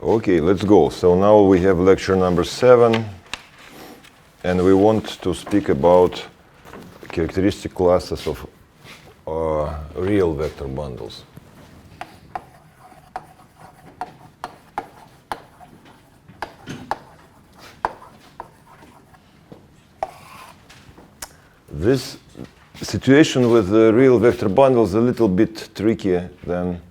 Okay, let's go. So now we have lecture number 7, and we want to speak about characteristic classes of real vector bundles. This situation with the real vector bundles is a little bit trickier than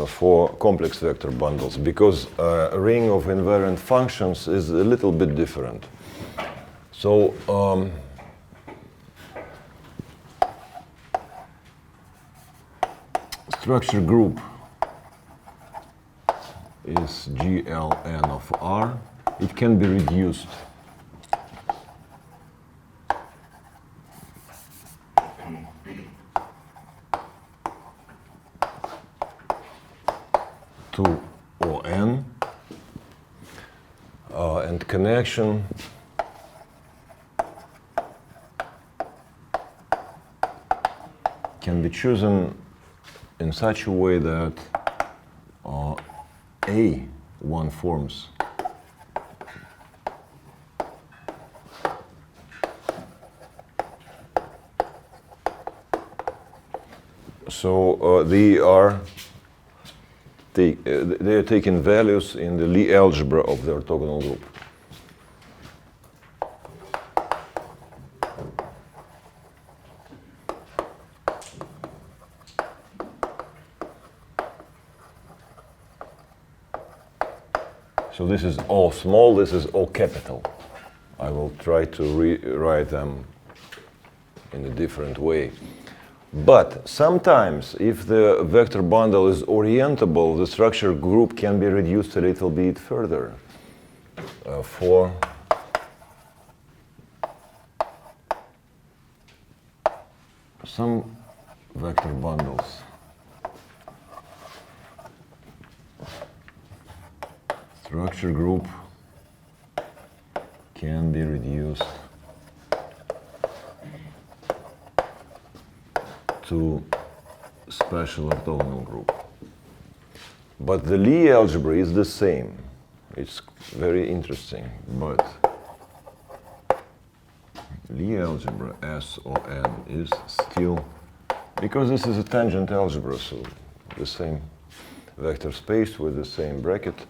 for complex vector bundles, because a ring of invariant functions is a little bit different. So structure group is GLN of R. It can be reduced to ON, and connection can be chosen in such a way that A1 forms so they are taking values in the Lie algebra of the orthogonal group. So this is O small, this is O capital. I will try to rewrite them in a different way. But sometimes, if the vector bundle is orientable, the structure group can be reduced a little bit further. For some vector bundles, structure group can be reduced to special orthogonal group. But the Lie algebra is the same. It's very interesting, but Lie algebra SON is still, because this is a tangent algebra, so the same vector space with the same bracket.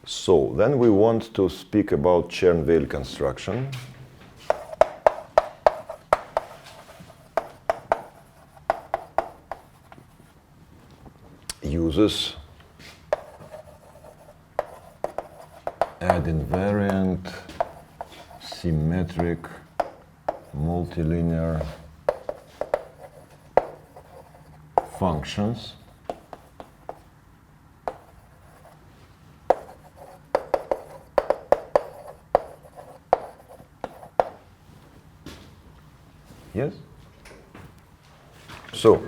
So then we want to speak about Chern-Weil construction. Uses add invariant, symmetric, multilinear functions Yes? So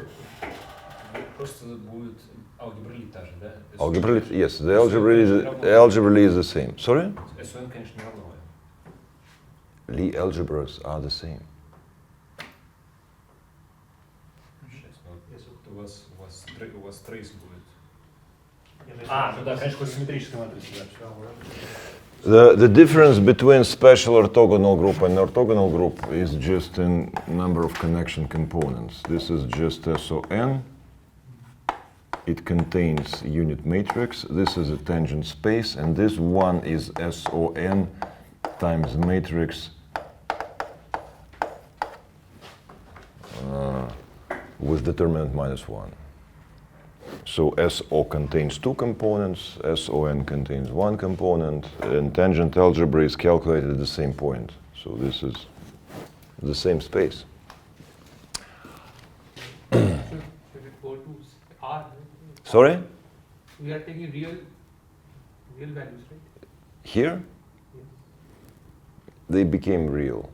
просто будет алгебра Lie та же, да? algebra, yes, the algebra is the same. Sorry? SON, конечно, не равно. Lie algebras are the same. Если у вас трейс будет. Ну да, конечно, симметрическая матрица, да. The difference between special orthogonal group and orthogonal group is just in number of connection components. This is just SON. It contains unit matrix. This is a tangent space, and this one is SON times matrix with determinant -1. So SO contains two components, SON contains one component, and tangent algebra is calculated at the same point. So this is the same space. Sorry? We are taking real values, right? Here? Yes. They became real.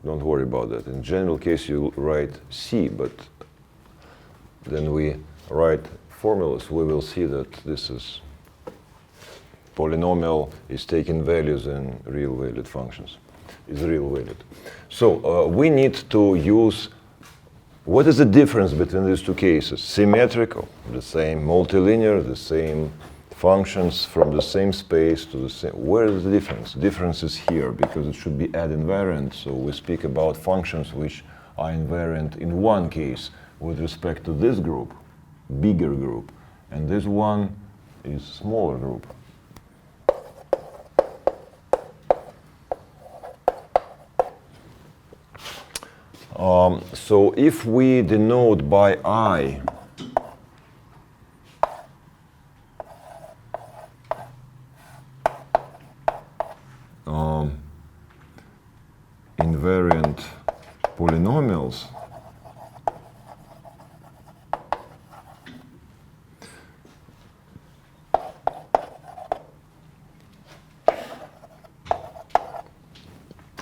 Don't worry about that. In general case, you write C, but then we write formulas. We will see that this is polynomial is taking values in real valued functions. Is real valued. So we need to use What is the difference between these two cases? Symmetrical, the same, multilinear, the same functions from the same space to the same. Where is the difference? The difference is here because it should be ad-invariant. So we speak about functions which are invariant in one case with respect to this group, bigger group, and this one is smaller group. So if we denote by I invariant polynomials,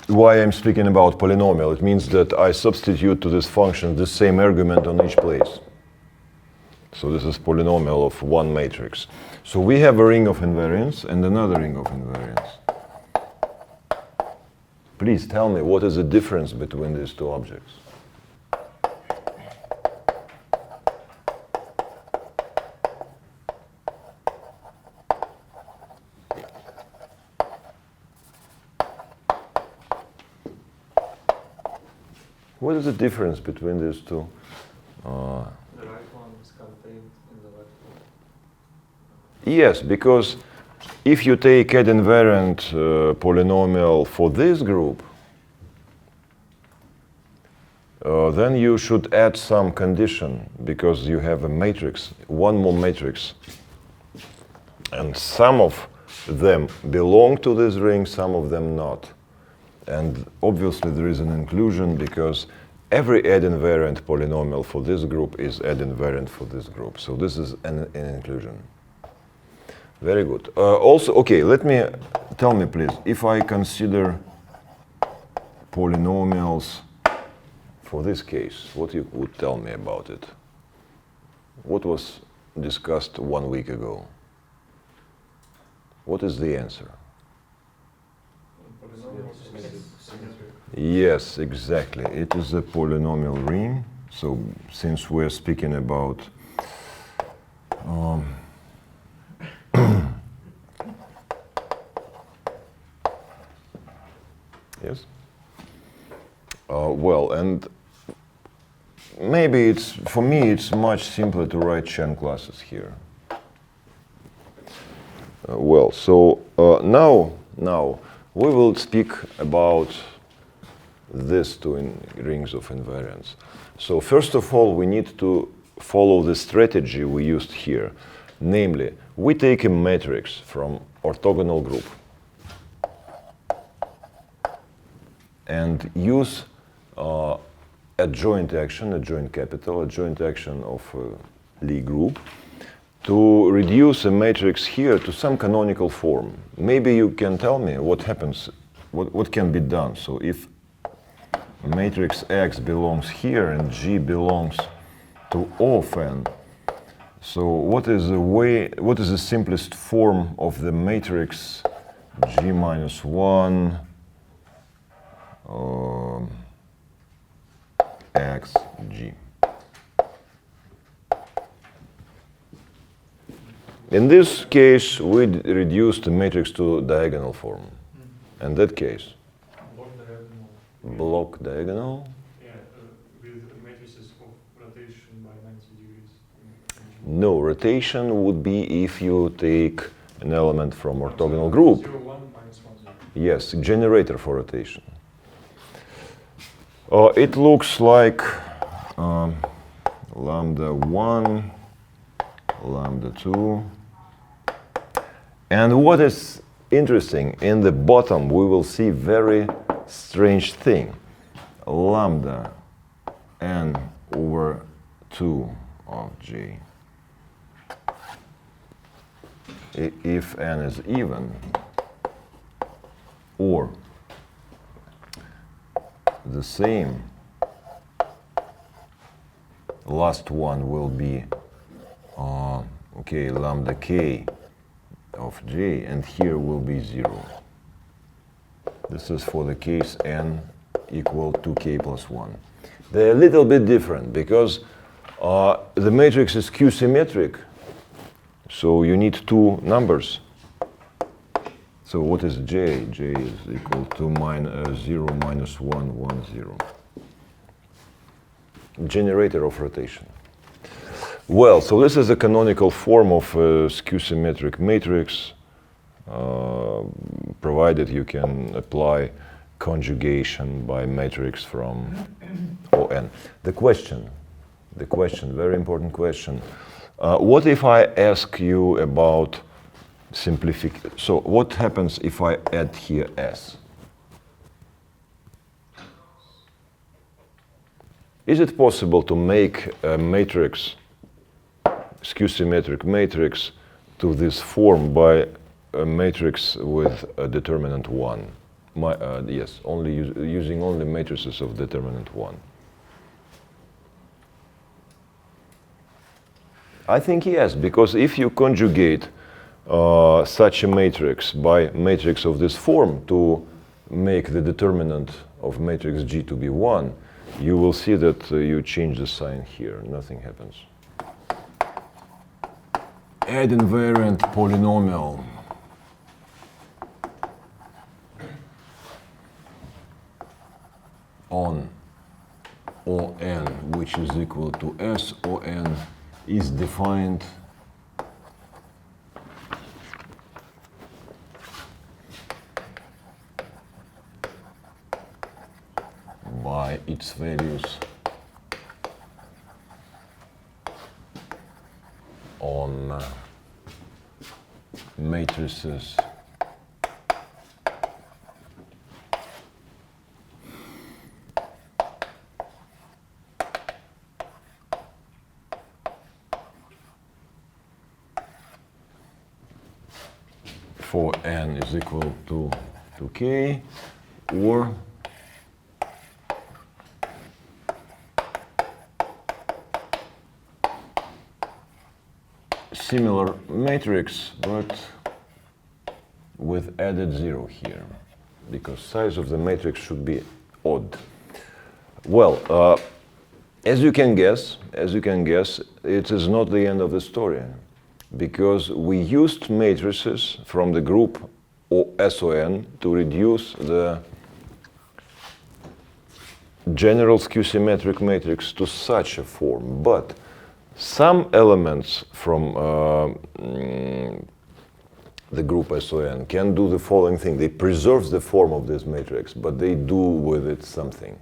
why I'm speaking about polynomial, it means that I substitute to this function the same argument on each place. So this is polynomial of one matrix. So we have a ring of invariance and another ring of invariance. Please tell me what is the difference between these two objects? What is the difference between these two? The right one is contained in the left one. Yes, because if you take ad-invariant polynomial for this group, then you should add some condition because you have a matrix, one more matrix, and some of them belong to this ring, some of them not. And obviously there is an inclusion because every ad-invariant polynomial for this group is ad-invariant for this group. So this is an inclusion. Very good. Also, okay, tell me please, if I consider polynomials for this case, what you would tell me about it? What was discussed 1 week ago? What is the answer? Yes, exactly. It is a polynomial ring. So since we're speaking about yes. Well, and maybe for me it's much simpler to write Chern classes here. Now we will speak about these two rings of invariance. So first of all, we need to follow the strategy we used here. Namely, we take a matrix from orthogonal group and use adjoint action of Lie group to reduce a matrix here to some canonical form. Maybe you can tell me what happens, what can be done. So if matrix X belongs here and G belongs to O of n, so what is the simplest form of the matrix G minus 1 X G? In this case, we reduce the matrix to diagonal form. In that case, block diagonal. Yeah, with matrices of rotation by 90 degrees. No, rotation would be if you take an element from orthogonal group. 0, 1, minus 1, 0. Yes, generator for rotation. It looks like lambda 1, lambda 2. And what is interesting, in the bottom we will see very strange thing. Lambda n over 2 of G. If n is even, or the same, last one will be lambda k of J, and here will be 0. This is for the case n equal to k plus 1. They're a little bit different because the matrix is Q-symmetric, so you need two numbers. So what is J? J is equal to 0, minus 1, 1, 0. Generator of rotation. Well, so this is a canonical form of a skew-symmetric matrix, provided you can apply conjugation by matrix from ON. The question, very important question. What if I ask you about simplification? So what happens if I add here S? Is it possible to make a matrix, skew-symmetric matrix, to this form by a matrix with a determinant 1? Yes, only using only matrices of determinant 1. I think yes, because if you conjugate such a matrix by matrix of this form to make the determinant of matrix G to be 1, you will see that you change the sign here, nothing happens. Add invariant polynomial. On ON, which is equal to S ON, is defined by its values on matrices for n is equal to k, or similar matrix, but with added 0 here, because size of the matrix should be odd. Well, as you can guess, it is not the end of the story, because we used matrices from the group SON to reduce the general skew-symmetric matrix to such a form, but some elements from the group SON can do the following thing. They preserve the form of this matrix, but they do with it something.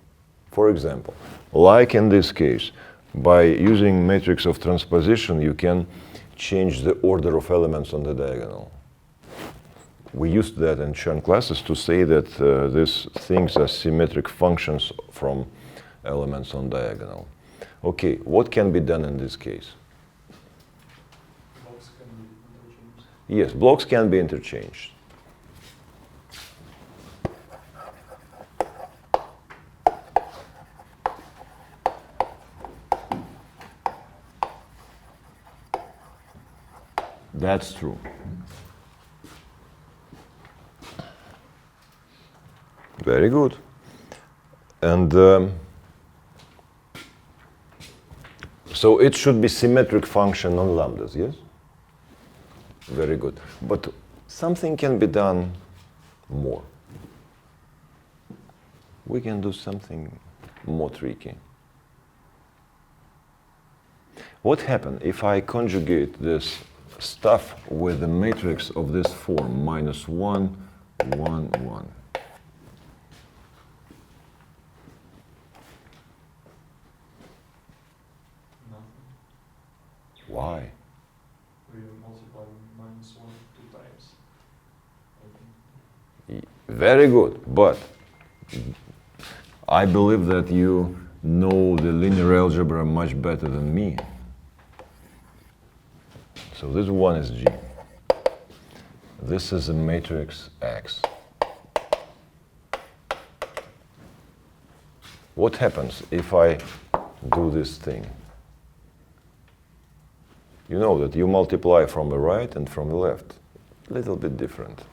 For example, like in this case, by using matrix of transposition, you can change the order of elements on the diagonal. We used that in Chern classes to say that these things are symmetric functions from elements on diagonal. Okay, what can be done in this case? Blocks can be interchanged. Yes, blocks can be interchanged. That's true. Very good. And so it should be symmetric function on lambdas, yes? Very good. But something can be done more. We can do something more tricky. What happens if I conjugate this stuff with a matrix of this form, minus 1, 1, 1? Why? We multiply -1 2 times. I think. Very good, but I believe that you know the linear algebra much better than me. So this one is G. This is a matrix X. What happens if I do this thing? You know that you multiply from the right and from the left. A little bit different.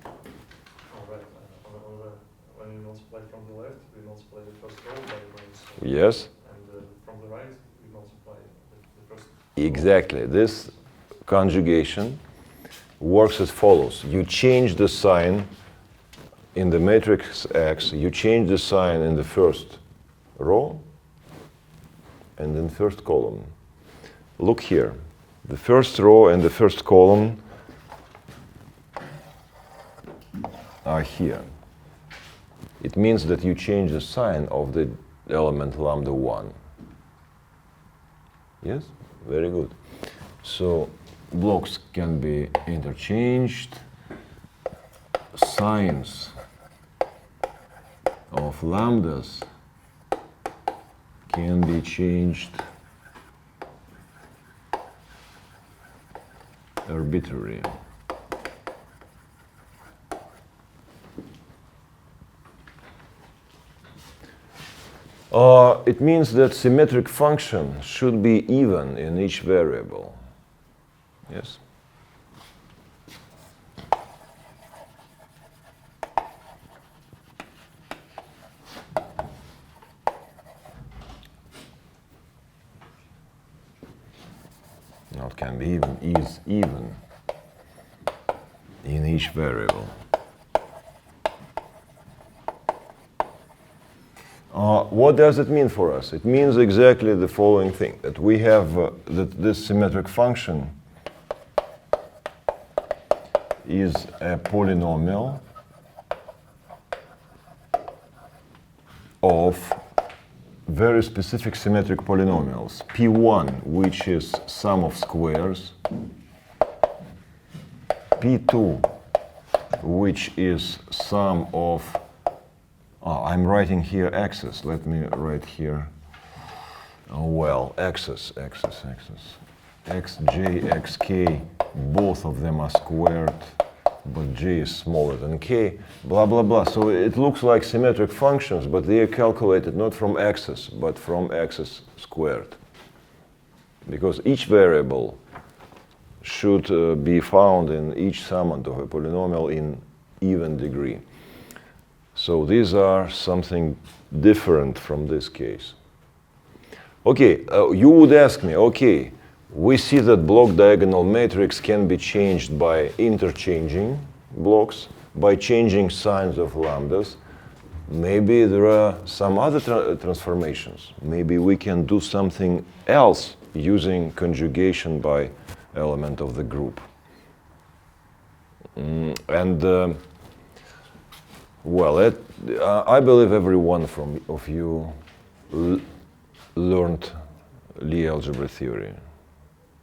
All right. we multiply the first row by 1. Yes? And from the right, we multiply the first. Exactly. This conjugation works as follows. You change the sign in the matrix X, you change the sign in the first row and in first column. Look here. The first row and the first column are here. It means that you change the sign of the element lambda 1. Yes? Very good. So blocks can be interchanged. Signs of lambdas can be changed arbitrarily. It means that symmetric function should be even in each variable. Yes? Now it can be even, is even in each variable. What does it mean for us? It means exactly the following thing, that we have that this symmetric function is a polynomial of very specific symmetric polynomials. P1, which is sum of squares, P2, which is sum of I'm writing here x's. Let me write here. Oh, well, x's. xj, xk, both of them are squared, but j is smaller than k, blah, blah, blah. So it looks like symmetric functions, but they are calculated not from x's, but from x's squared. Because each variable should be found in each summand of a polynomial in even degree. So these are something different from this case. Okay, you would ask me, okay, we see that block diagonal matrix can be changed by interchanging blocks, by changing signs of lambdas. Maybe there are some other transformations. Maybe we can do something else using conjugation by element of the group. Well, I believe every one of you learned Lie algebra theory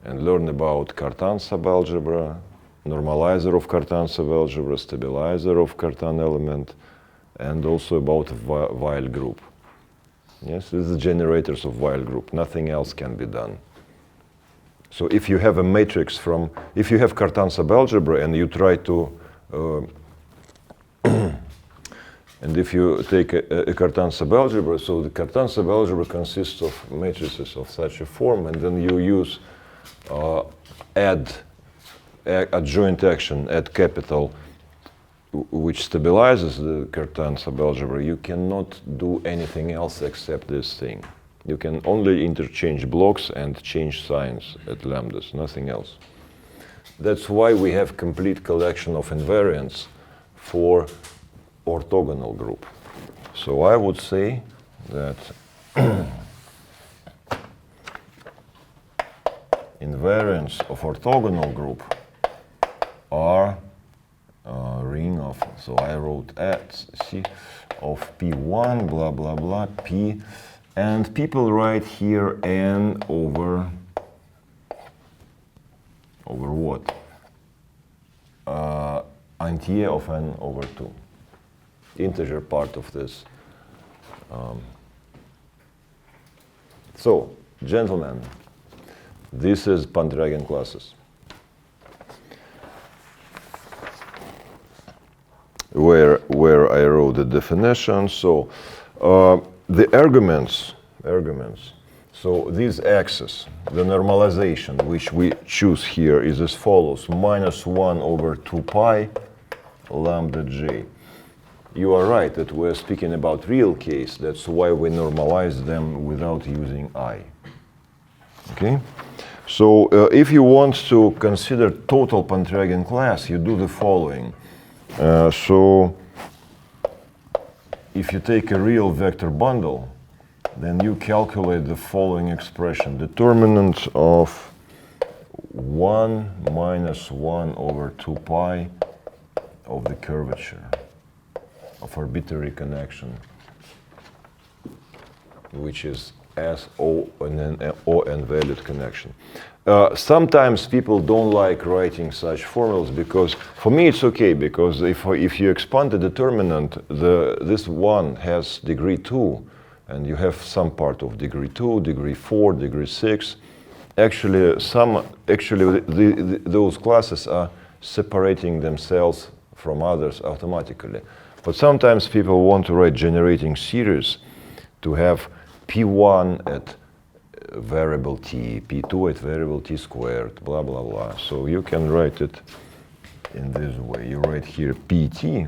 and learned about Cartan subalgebra, normalizer of Cartan subalgebra, stabilizer of Cartan element, and also about Weyl group. Yes, this is the generators of Weyl group. Nothing else can be done. So if you have a matrix if you have Cartan subalgebra and you try to and if you take a Cartan subalgebra, so the Cartan subalgebra consists of matrices of such a form, and then you use adjoint action, add capital, which stabilizes the Cartan subalgebra. You cannot do anything else except this thing. You can only interchange blocks and change signs at lambdas, nothing else. That's why we have complete collection of invariants for orthogonal group. So I would say that invariants of orthogonal group are ring of, so I wrote C of P1, blah, blah, blah, P, and people write here n over what? Entier of n over 2. Integer part of this. So, gentlemen, this is Pendragon classes, where I wrote the definition. So, the arguments. So these x's, the normalization which we choose here is as follows: -1 over 2 pi lambda j. you are right that we're speaking about real case. That's why we normalize them without using I. Okay? So if you want to consider total Pontryagin class, you do the following. So if you take a real vector bundle, then you calculate the following expression. Determinant of 1 minus 1 over 2 pi of the curvature of arbitrary connection, which is as O and an O-n valued connection. Sometimes people don't like writing such formulas because, for me, it's okay, because if you expand the determinant, this one has degree 2, and you have some part of degree 2, degree 4, degree 6. Actually, those classes are separating themselves from others automatically. But sometimes people want to write generating series to have P1 at variable t, P2 at variable t squared, blah, blah, blah. So you can write it in this way. You write here Pt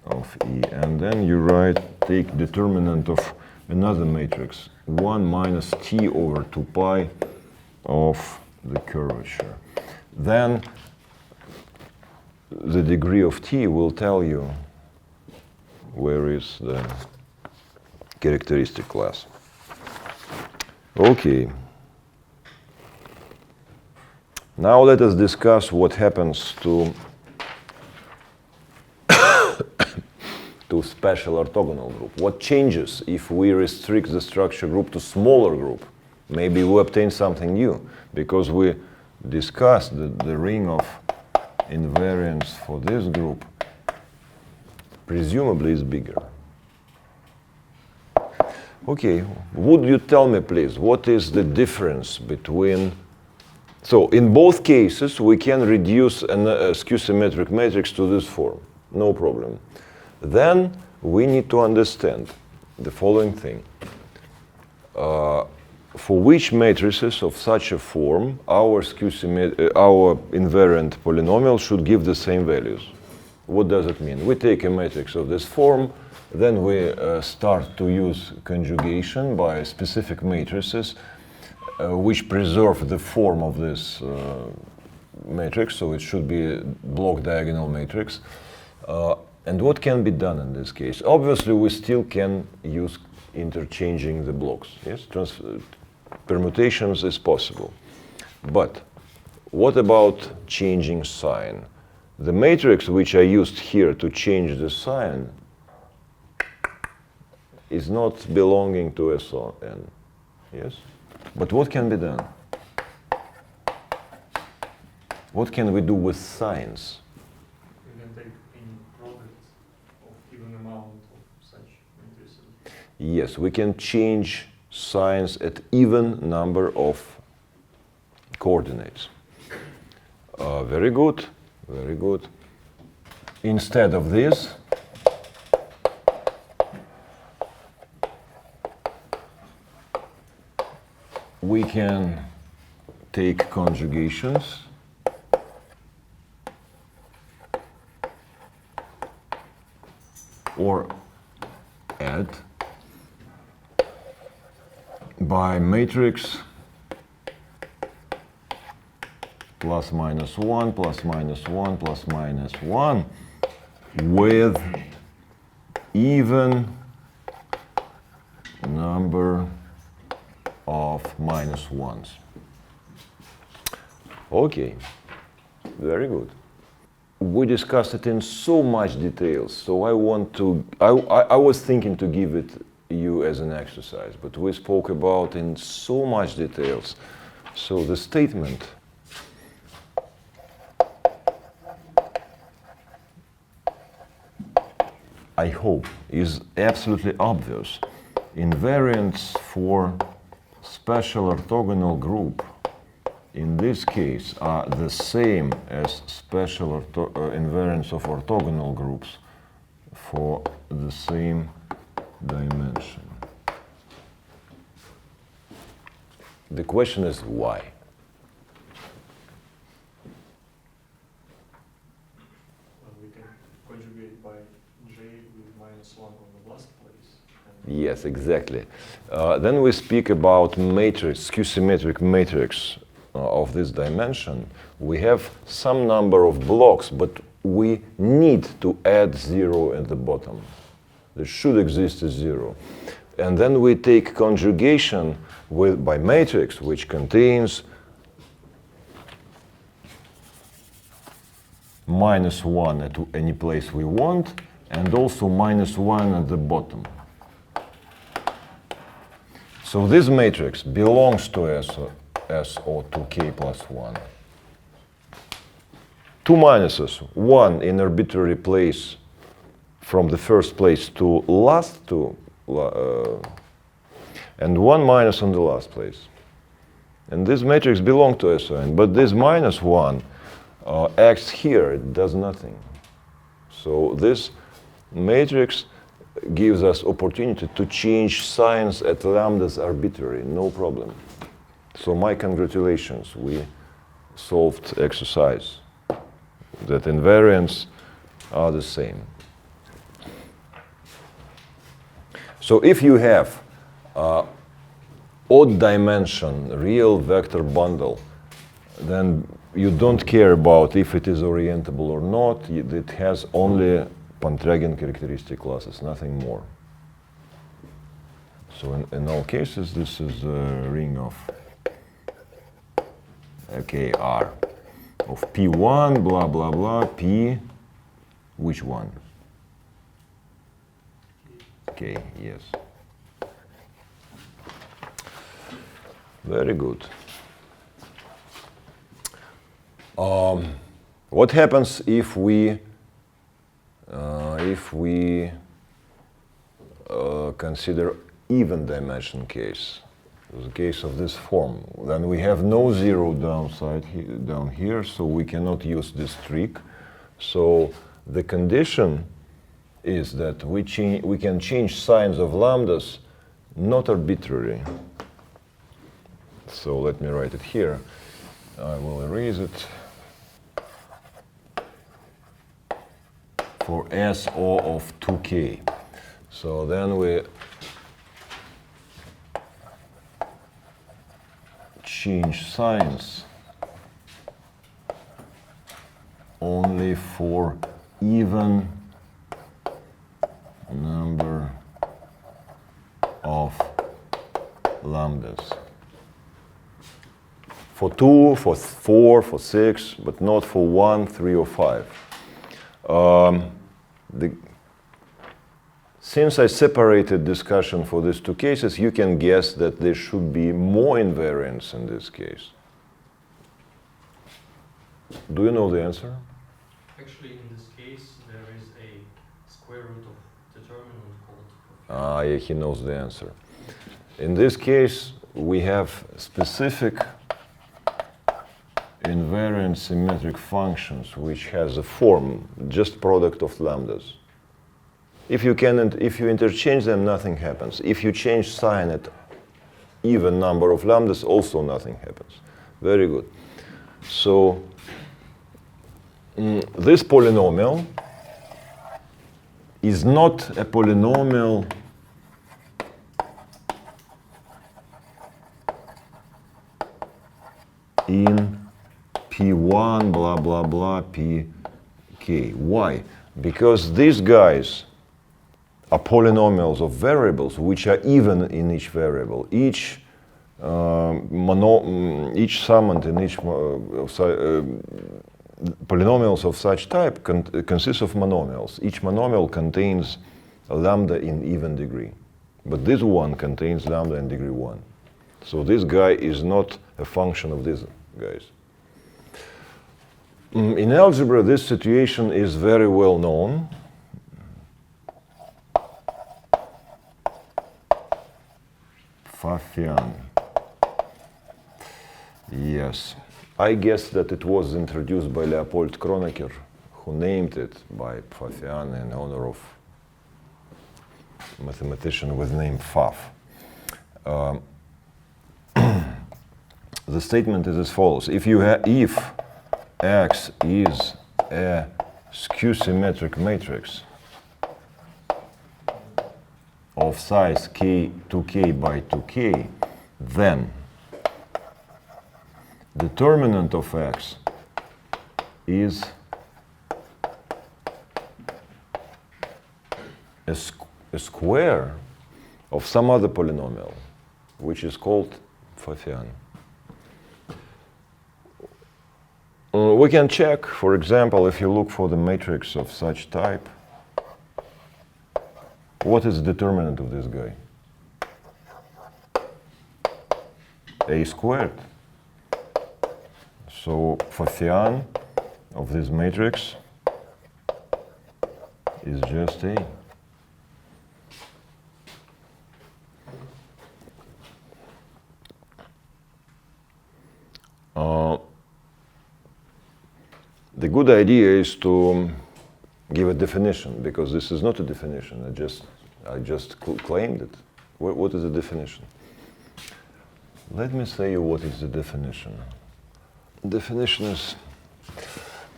of E, and then you take determinant of another matrix, 1 minus t over 2 pi of the curvature. Then the degree of t will tell you where is the characteristic class. Okay. Now let us discuss what happens to special orthogonal group. What changes if we restrict the structure group to smaller group? Maybe we obtain something new, because we discussed that the ring of invariance for this group presumably is bigger. Okay, would you tell me, please, what is the difference between... So, in both cases, we can reduce a skew-symmetric matrix to this form. No problem. Then, we need to understand the following thing. For which matrices of such a form, our invariant polynomial should give the same values? What does it mean? We take a matrix of this form, then we start to use conjugation by specific matrices which preserve the form of this matrix, so it should be a block diagonal matrix. And what can be done in this case? Obviously, we still can use interchanging the blocks. Yes, permutations is possible. But what about changing sign? The matrix which I used here to change the sign is not belonging to SON. Yes? But what can be done? What can we do with signs? You can take any product of even amount of such matrices. Yes, we can change signs at even number of coordinates. Very good, very good. Instead of this, we can take conjugations or add by matrix plus minus 1, plus minus 1, plus minus 1 with even number of minus ones. Okay, very good. We discussed it in so much details, so I was thinking to give it you as an exercise, but we spoke about in so much details. So the statement I hope is absolutely obvious. Invariants for special orthogonal group in this case are the same as special invariants of orthogonal groups for the same dimension. The question is why? We can conjugate by J Yes, exactly. Then we speak about matrix, skew-symmetric matrix of this dimension. We have some number of blocks, but we need to add 0 at the bottom. There should exist a 0. And then we take conjugation by matrix, which contains -1 at any place we want, and also -1 at the bottom. So this matrix belongs to SO2K plus 1. Two minuses, one in arbitrary place from the first place to last two, and one minus on the last place. And this matrix belongs to SON, but this -1 acts here, it does nothing. So this matrix gives us opportunity to change signs at lambdas arbitrary, no problem. So my congratulations, we solved exercise. That invariants are the same. So if you have odd dimension real vector bundle, then you don't care about if it is orientable or not. It has only Pontryagin characteristic classes, nothing more. So in all cases, this is a ring of KR of P1, blah, blah, blah, P, which one? K, yes. Very good. What happens if we consider even dimension case? The case of this form, then we have no 0 down here, so we cannot use this trick. So the condition is that we can change signs of lambdas, not arbitrary. So let me write it here. I will erase it. For SO of 2K. So then we change signs only for even number of lambdas. For 2, for 4, for 6, but not for 1, 3, or 5. Since I separated discussion for these two cases, you can guess that there should be more invariance in this case. Do you know the answer? Actually, in this case, there is a square root of determinant called. Yeah, he knows the answer. In this case, we have specific invariant symmetric functions which has a form, just product of lambdas. If you interchange them, nothing happens. If you change sign at even number of lambdas, also nothing happens. Very good. So this polynomial is not a polynomial in P1, blah, blah, blah, Pk. Why? Because these guys are polynomials of variables which are even in each variable. Each summand in each polynomials of such type consists of monomials. Each monomial contains a lambda in even degree. But this one contains lambda in degree 1. So this guy is not a function of these guys. In algebra, this situation is very well known. Pfaffian. Yes. I guess that it was introduced by Leopold Kronecker, who named it by Pfaffian in honor of a mathematician with name Pfaff. The statement is as follows. If X is a skew-symmetric matrix, of size k 2k by 2k, then determinant of x is a square of some other polynomial, which is called Pfaffian. We can check, for example, if you look for the matrix of such type, what is the determinant of this guy? A squared. So Pfaffian of this matrix is just A. The good idea is to give a definition, because this is not a definition. I just claimed it. What is the definition? Let me say you what is the definition. Definition is,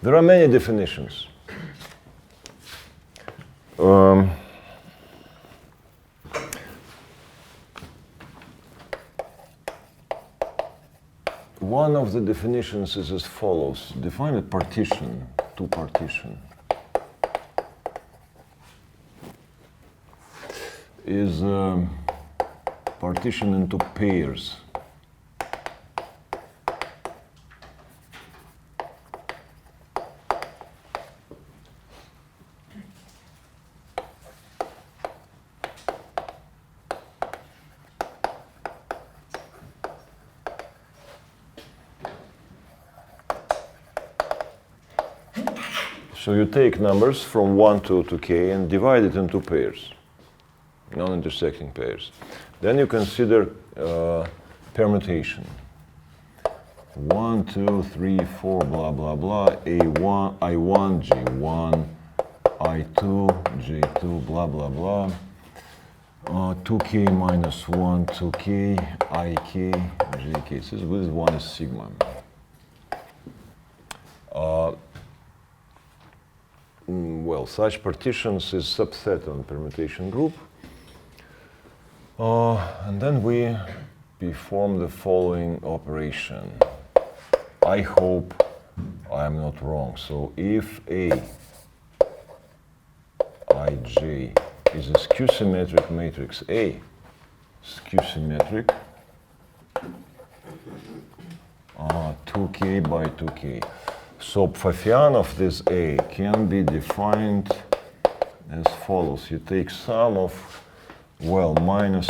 there are many definitions. One of the definitions is as follows. Define a partition, two partition, is partition into pairs. So you take numbers from 1 to k and divide it into pairs, non-intersecting pairs. Then you consider permutation. 1, 2, 3, 4, blah, blah, blah, A1, I1, G1, I2, J2, blah, blah, blah. 2k minus 1, 2k, ik, jk. So this one is sigma. Well, such partitions is subset on permutation group. And then we perform the following operation. I hope I am not wrong. So if A ij is a skew-symmetric matrix A, skew-symmetric, 2k by 2k. So Pfaffian of this A can be defined as follows. You take sum of, well, minus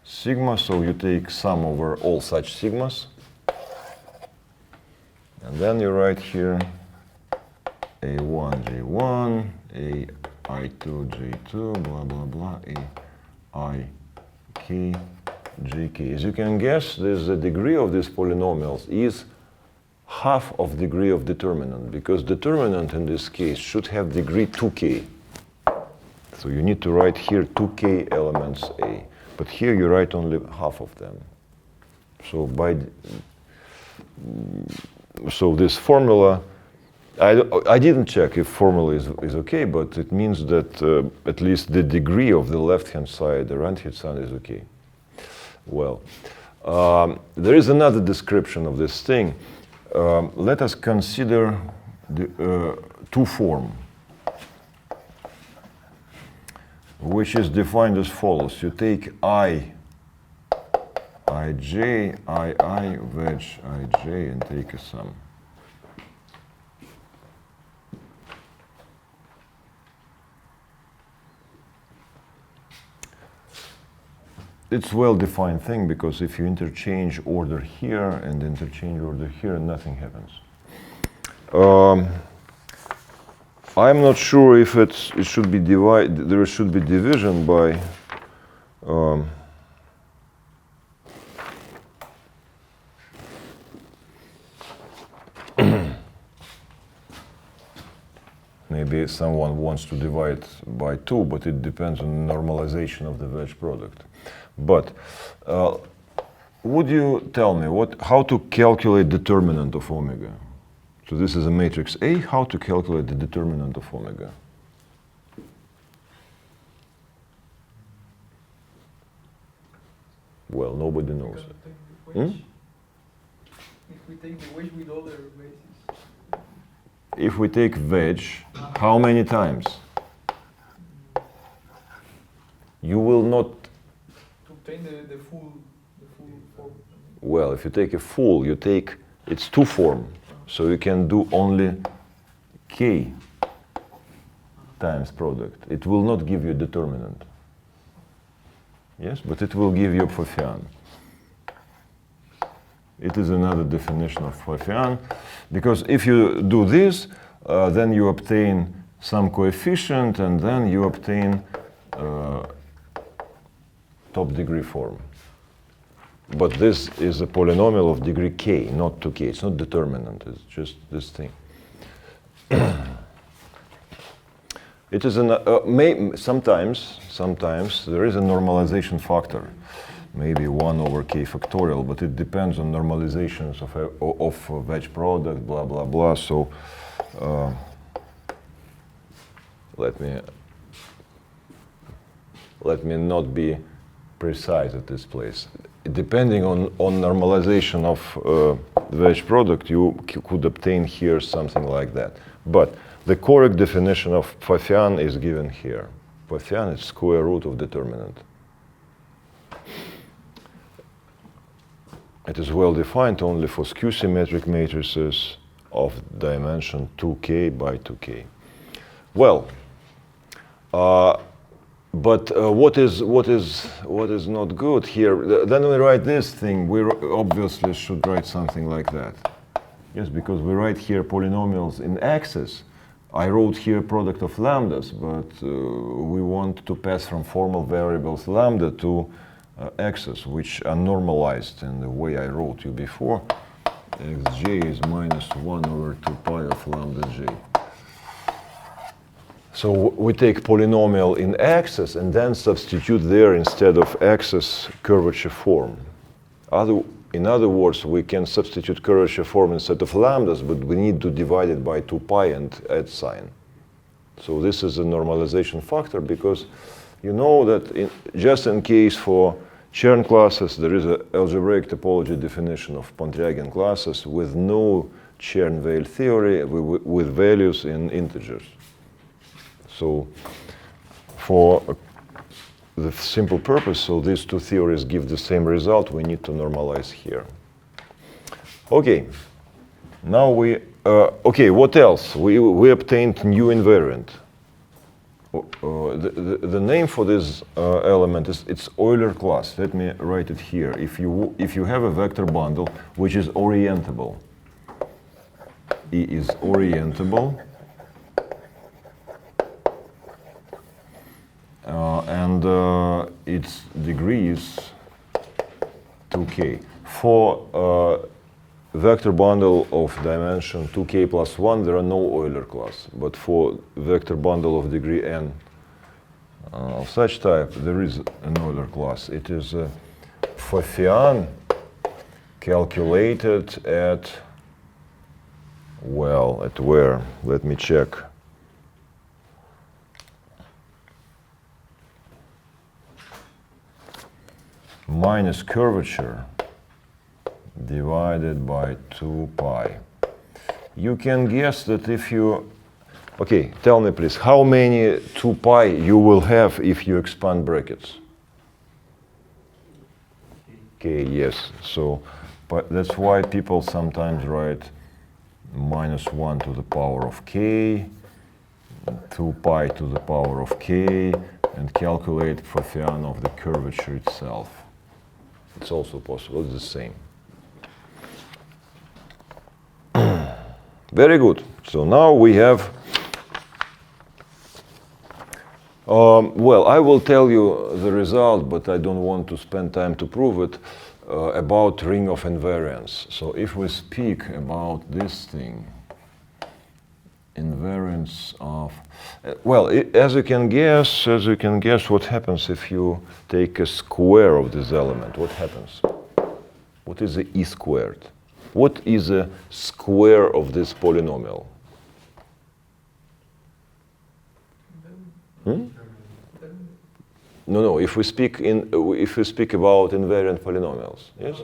sigma, so you take sum over all such sigmas. And then you write here A1, J1, AI2, J2, blah, blah, blah, AIK, JK. As you can guess, the degree of these polynomials is half of degree of determinant, because determinant in this case should have degree 2k. So you need to write here 2k elements A, but here you write only half of them. So so this formula, I didn't check if formula is okay, but it means that at least the degree of the left-hand side, the right-hand side is okay. Well, there is another description of this thing. Let us consider the two form, which is defined as follows. You take I, ij, ii, wedge, ij, and take a sum. It's a well-defined thing, because if you interchange order here and interchange order here, nothing happens. I'm not sure if it should be divided. There should be division by maybe someone wants to divide by 2, but it depends on normalization of the wedge product. But would you tell me how to calculate determinant of omega? So this is a matrix A. How to calculate the determinant of omega? Well, nobody knows Because it. we take the Hmm? wedge. If we take the wedge with other bases, If we take veg, how many times? You will not, to obtain the full form. well, if you take a full, you take, it's two form. So you can do only k times product. It will not give you a determinant. Yes, but it will give you Pfaffian. It is another definition of Pfaffian, because if you do this, then you obtain some coefficient, and then you obtain top degree form. But this is a polynomial of degree k, not 2k. It's not determinant, it's just this thing. It is sometimes there is a normalization factor, maybe 1 over k factorial, but it depends on normalizations of wedge product, blah, blah, blah. So let me not be precise at this place. Depending on normalization of the wedge product, you could obtain here something like that. But the correct definition of Pfaffian is given here. Pfaffian is square root of determinant. It is well defined only for skew-symmetric matrices of dimension 2k by 2k. Well, but what is not good here? Then we write this thing. We obviously should write something like that. Yes, because we write here polynomials in x's. I wrote here product of lambdas, but we want to pass from formal variables lambda to x's, which are normalized in the way I wrote you before. Xj is minus 1 over 2 pi of lambda j. So we take polynomial in x's and then substitute there instead of x's curvature form. In other words, we can substitute curvature form instead of lambdas, but we need to divide it by 2 pi and add sign. So this is a normalization factor, because you know that just in case for Chern classes, there is an algebraic topology definition of Pontryagin classes with no Chern-Weil theory with values in integers. So for the simple purpose, so these two theories give the same result, we need to normalize here. Okay, now okay, what else? We obtained new invariant. The name for this element is it's Euler class. Let me write it here. If you have a vector bundle which is orientable, E is orientable, and its degree is 2k. For vector bundle of dimension 2k plus 1, there are no Euler class. But for vector bundle of degree n of such type, there is an Euler class. It is Pfaffian calculated at, well, at where? Let me check. Minus curvature divided by 2 pi. You can guess that if you, okay, tell me please, how many 2 pi you will have if you expand brackets? Okay, yes. So but that's why people sometimes write minus 1 to the power of k, 2 pi to the power of k, and calculate Pfaffian of the curvature itself. It's also possible, it's the same. Very good. So now we have, well, I will tell you the result, but I don't want to spend time to prove it, about ring of invariance. So if we speak about this thing, invariance of, well, as you can guess what happens if you take a square of this element. What happens? What is the e squared? What is a square of this polynomial? No. If we speak about invariant polynomials, yes.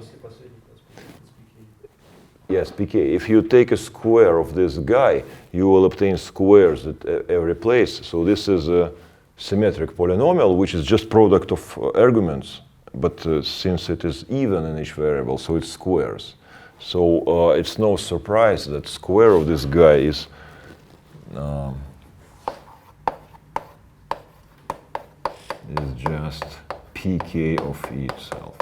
Yes, pk. If you take a square of this guy, you will obtain squares at every place. So this is a symmetric polynomial, which is just product of arguments. But since it is even in each variable, so it's squares. So it's no surprise that square of this guy is just pk of E itself.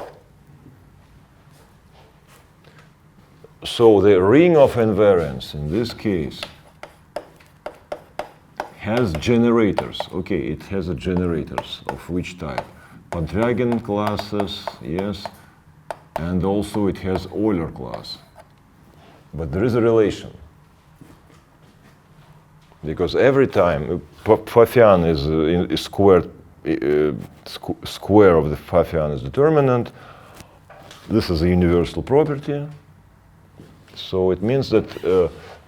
So the ring of invariance in this case has generators. Okay, it has a generators of which type? Pontryagin classes, yes, and also it has Euler class. But there is a relation. Because every time Pfaffian is squared, square of the Pfaffian is determinant. This is a universal property. So it means that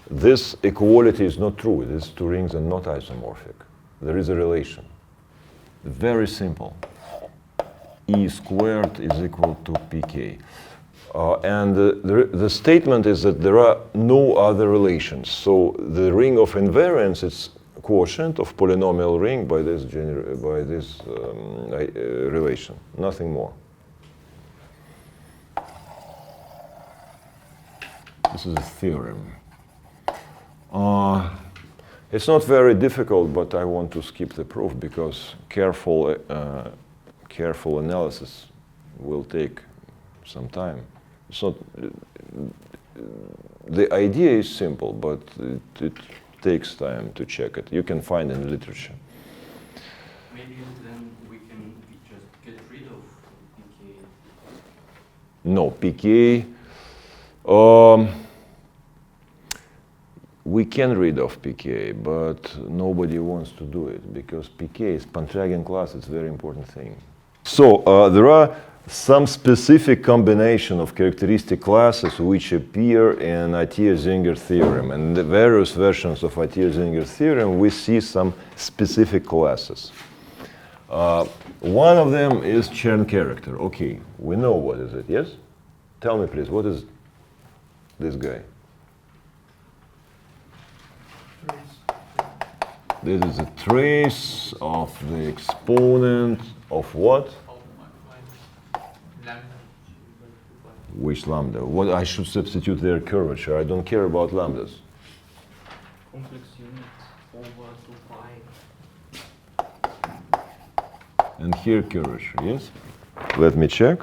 this equality is not true. These two rings are not isomorphic. There is a relation. Very simple. E squared is equal to pk. And the statement is that there are no other relations. So the ring of invariance is quotient of polynomial ring by this relation, nothing more. This is a theorem. It's not very difficult, but I want to skip the proof because careful analysis will take some time. It's not. The idea is simple, but it takes time to check it. You can find in literature. Maybe then we can just get rid of pk. No, pk. We can rid of pk, but nobody wants to do it because pk is Pontryagin class. It's a very important thing. So there are some specific combination of characteristic classes which appear in Atiyah-Zinger theorem. And the various versions of Atiyah-Zinger theorem, we see some specific classes. One of them is Chern character. Okay, we know what is it, yes? Tell me, please, what is this guy? This is a trace of the exponent of what? Lambda. Which lambda? What I should substitute their curvature. I don't care about lambdas. Complex unit over 2 pi. And here curvature, yes? Let me check.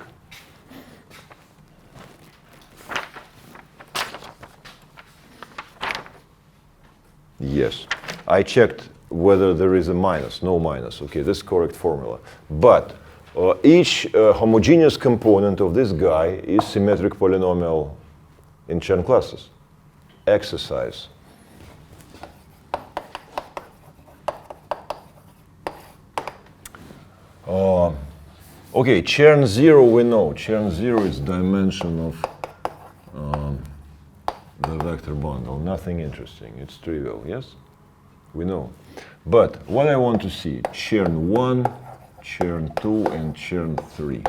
Yes. I checked whether there is a minus. No minus. Okay, this is correct formula. But each homogeneous component of this guy is symmetric polynomial in Chern classes. Exercise. Okay, Chern 0 we know. Chern 0 is dimension of the vector bundle. Nothing interesting. It's trivial, yes? We know. But what I want to see, Chern 1, Chern 2, and Chern 3.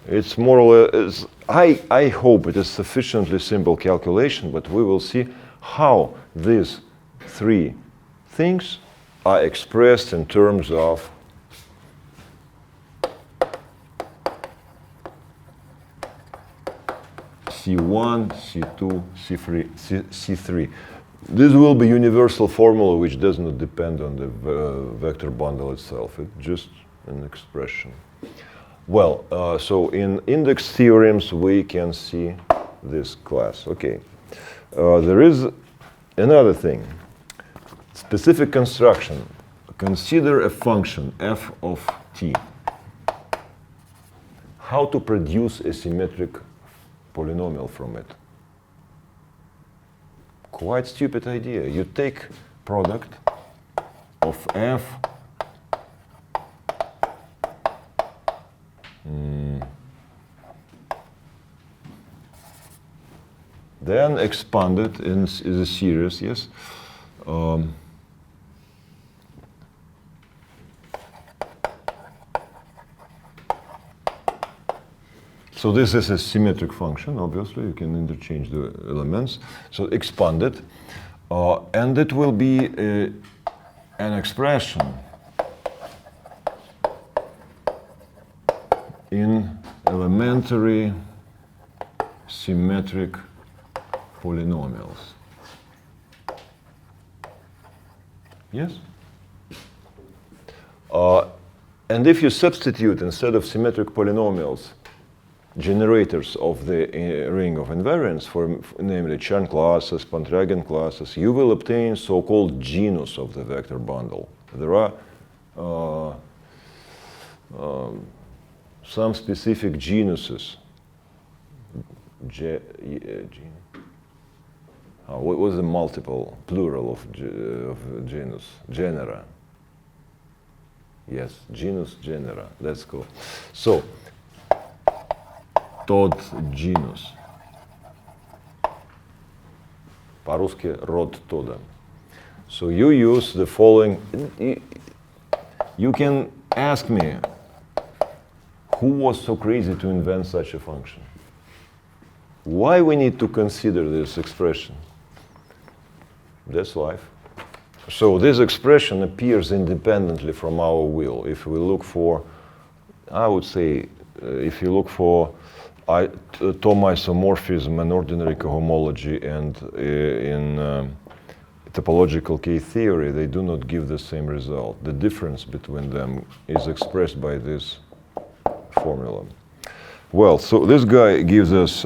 It's more or less, I hope it is sufficiently simple calculation, but we will see how these three things are expressed in terms of C1, C2, C3. This will be universal formula which does not depend on the vector bundle itself. It's just an expression. Well, so in index theorems we can see this class. Okay. There is another thing. Specific construction. Consider a function f of t. How to produce a symmetric polynomial from it. Quite stupid idea. You take product of f then expand it in a series, yes. So this is a symmetric function, obviously. You can interchange the elements. So expand it. And it will be an expression in elementary symmetric polynomials. Yes? And if you substitute, instead of symmetric polynomials, generators of the ring of invariance, for namely Chern classes, Pontryagin classes, you will obtain so-called genus of the vector bundle. There are some specific genuses. What was the multiple plural of genus? Genera. Yes, genus, genera. That's cool. So, тот genus. По-русски род тода. So you use the following. You can ask me, who was so crazy to invent such a function? Why we need to consider this expression? That's life. So this expression appears independently from our will. If we look for, I would say, if you look for Thom isomorphism and ordinary cohomology and in topological K-theory, they do not give the same result. The difference between them is expressed by this formula. Well, so this guy gives us,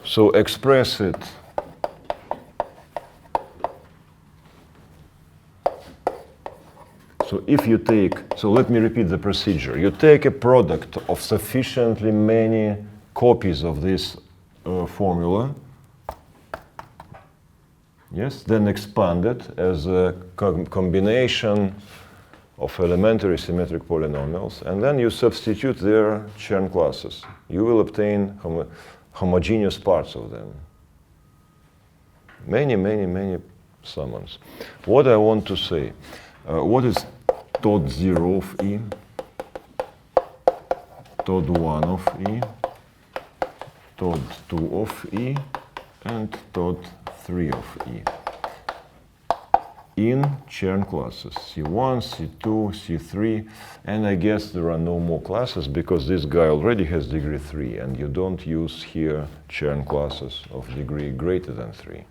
so express it so if you take, so let me repeat the procedure. You take a product of sufficiently many copies of this formula, yes, then expand it as a combination of elementary symmetric polynomials, and then you substitute their Chern classes. You will obtain homogeneous parts of them. Many, many, many summands. What I want to say, what is tot 0 of E, tot 1 of E, tot 2 of E, and tot 3 of E in Chern classes, C1, C2, C3, and I guess there are no more classes because this guy already has degree 3 and you don't use here Chern classes of degree greater than 3.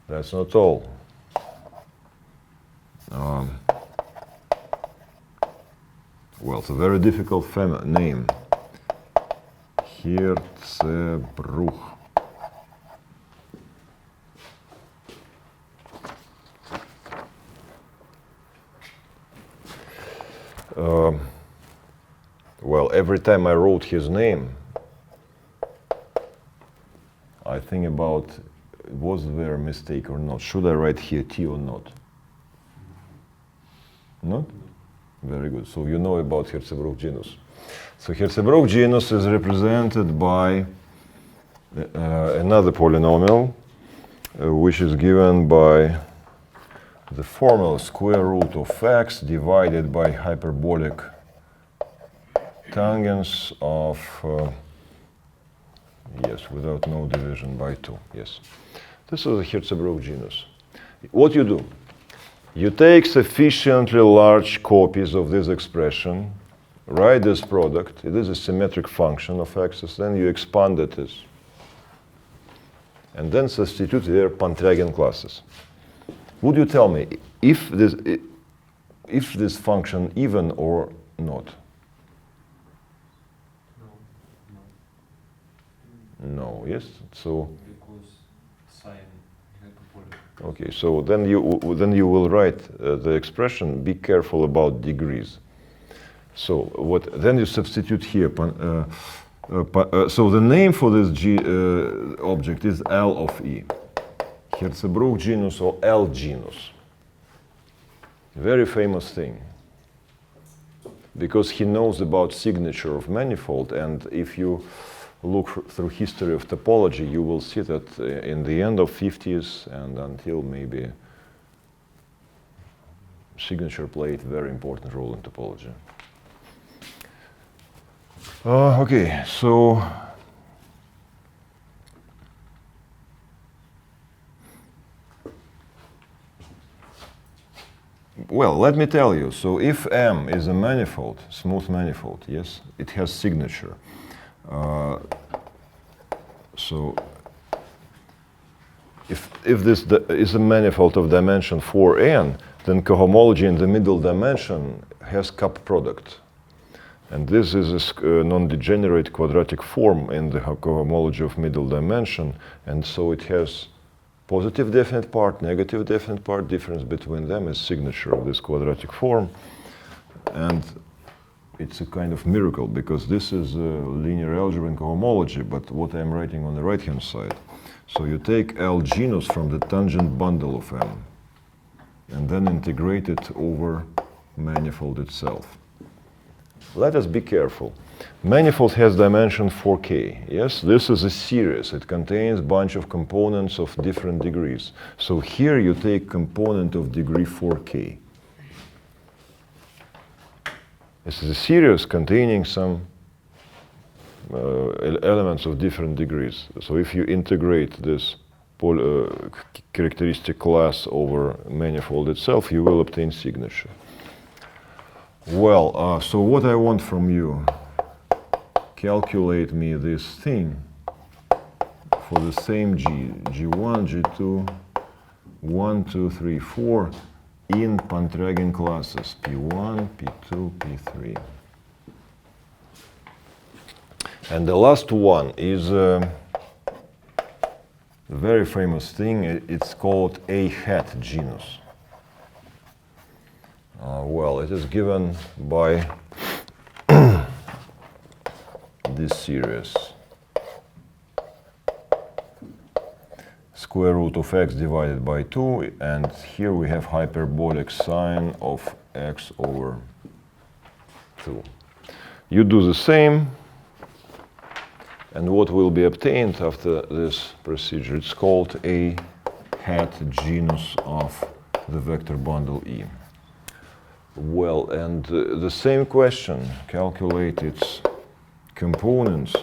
That's not all. Well, it's a very difficult name. Hirzebruch. Well, every time I wrote his name, I think about, was there a mistake or not? Should I write here T or not? Not? Very good. So you know about Hirzebruch genus. So Hirzebruch genus is represented by another polynomial, which is given by the formula square root of x divided by hyperbolic tangents of, yes, without no division by 2, yes. This is a Hirzebruch genus. What you do? You take sufficiently large copies of this expression, write this product, it is a symmetric function of x's, then you expand it, and then substitute their Pontryagin classes. Would you tell me if this function even or not? No, yes? So Because sine hyperbolic. okay, so then you will write the expression, be careful about degrees. So then you substitute here, so the name for this object is L of E. Hirzebruch genus or L genus. Very famous thing. Because he knows about signature of manifold, and if you look through history of topology, you will see that in the end of 50s and until maybe signature played very important role in topology. Okay, so well, let me tell you. So if M is a manifold, smooth manifold, yes, it has signature. So if this is a manifold of dimension 4n, then cohomology in the middle dimension has cup product. And this is a non-degenerate quadratic form in the cohomology of middle dimension, and so it has positive definite part, negative definite part. Difference between them is signature of this quadratic form. And it's a kind of miracle, because this is linear algebra in cohomology, but what I'm writing on the right-hand side. So you take L genus from the tangent bundle of M, and then integrate it over manifold itself. Let us be careful. Manifold has dimension 4k. Yes, this is a series. It contains a bunch of components of different degrees. So here you take component of degree 4k. This is a series containing some elements of different degrees. So if you integrate this characteristic class over manifold itself, you will obtain signature. Well, so what I want from you, calculate me this thing for the same G, G1, G2, 1, 2, 3, 4 in Pantragen classes, P1, P2, P3. And the last one is a very famous thing. It's called A hat genus. Well, it is given by this series. Square root of x divided by 2, and here we have hyperbolic sine of x over 2. You do the same, and what will be obtained after this procedure? It's called A hat genus of the vector bundle E. Well, and the same question, calculate its components.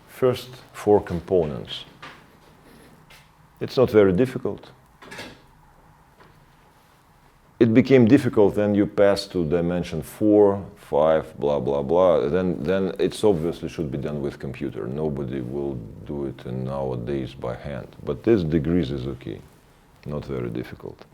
First 4 components. It's not very difficult. It became difficult when you pass to dimension 4, 5, blah, blah, blah. Then it's obviously should be done with computer. Nobody will do it nowadays by hand. But this degrees is okay, not very difficult.